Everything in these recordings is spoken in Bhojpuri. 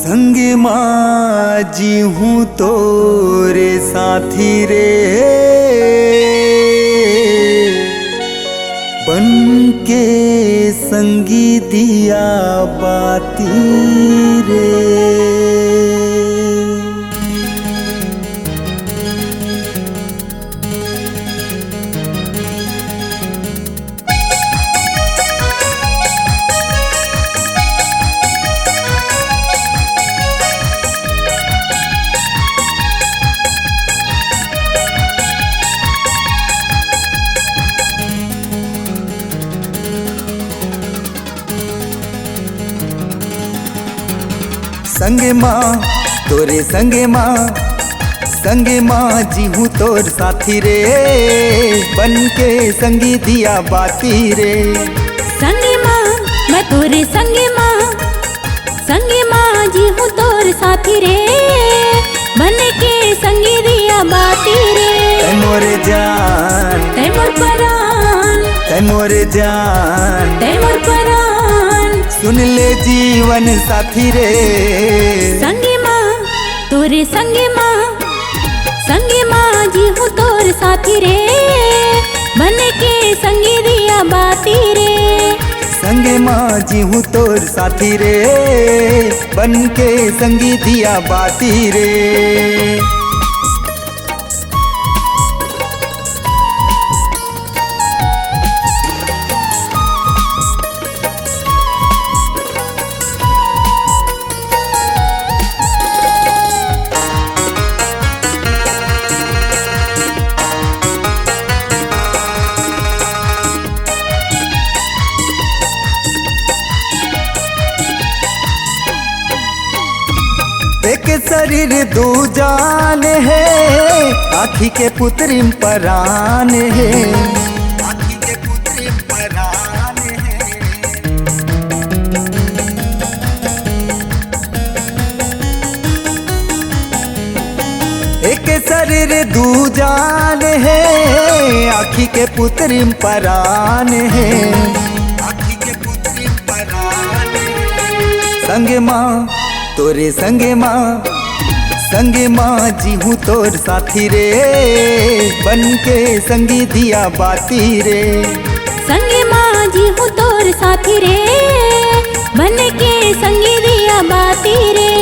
संग माझी हूँ तोरे साथी रे, बन के संगी दिया बाती रे। संगे माँ तोरे संगे माँ जी हूँ तोर साथी रे, बन के संगी दिया बाती रे। संगे माँ मैं तोरे संगे माँ जी हूँ तोर साथी रे, बन के संगी दिया बाती रे। तै मोरे जान तै मोर परान, तै मोरे जान तै मोर परान, सुन ले जीवन साथी रे। संगे माँ तोरे संगे माँ जी हूँ तोर साथी रे, बन के संगी दिया बाती रे। संगे माँ जी हूँ तोर साथी रे, बन के संगी दिया बाती रे। एक शरीर दो जान है, आँखी के पुत्री परान है, आँखी के पुत्री परान है। एक शरीर दो जान है, आँखी के पुत्री परान है, आँखी के पुत्री परान है। संगे माँ तोरे संगे माँ जी हूँ तोर साथी रे, बन के संगी दिया बाती रे। संगे माँ जी हूँ तोर साथी रे, बन के संगी दिया बाती रे।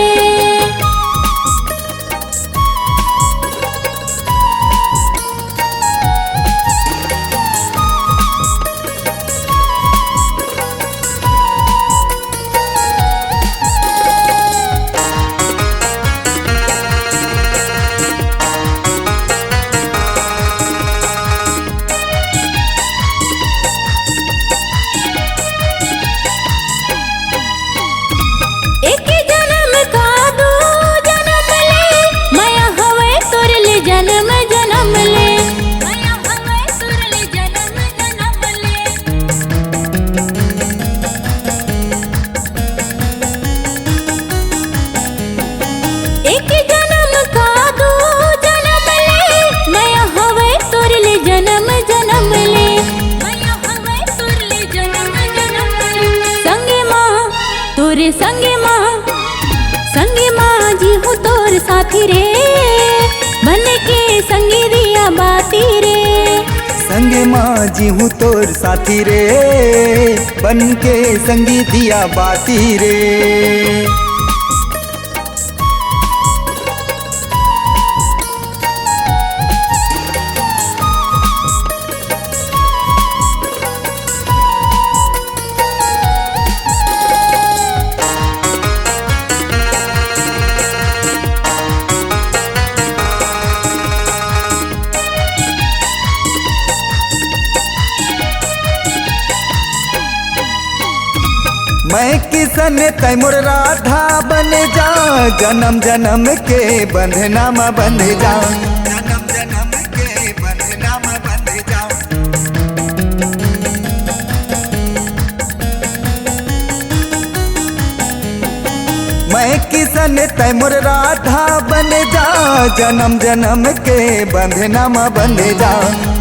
तोरे संगे माँ जी हूँ तोर साथी रे, बन के संगी दिया बाती रे। संगे माँ जी हूँ तोर साथी रे, बन के संगी दिया बाती रे। मैं किसन तैमुर राधा बन जा, जन्म जन्म के बंधना में बंध जा, जन्म जन्म के बंधना में बंध जा। मैं किसन तैमुर राधा बन जा, जन्म जन्म के बंधना में बंध जा,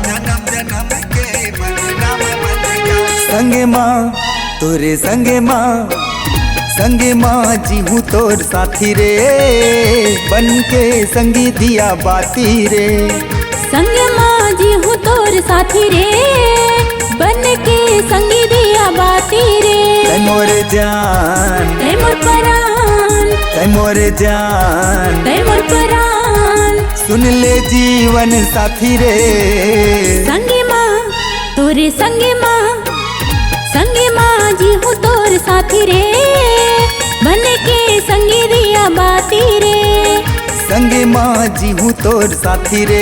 जन्म जन्म के बंधना में बंध जा। संगे माँ तोरे संगे संगे माँ जी हूँ तोर साथी रे, बन के संगी दिया बाती रे। संग माँ जी हूँ तोर साथी रे, बन के संगी दिया बाती रे। तै मोर जान, तै मोर परान, तै मोर जान, तै मोर परान। सुन ले जीवन साथी रे। संगे माँ तोरे संगे माँ, संगे माँ जी हूँ तोर साथी रे, बन के संगी दिया बाती रे। संगे माँ जी हूँ तोर साथी रे,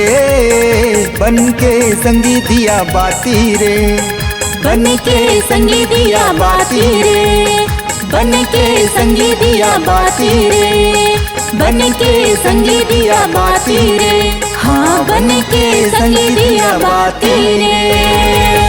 बन के संगी दिया बाती रे। बन के संगी दिया बाती रे, बन के संगी दिया बाती रे, बन के संगी दिया बाती रे। हाँ बन के संगी दिया बाती रे।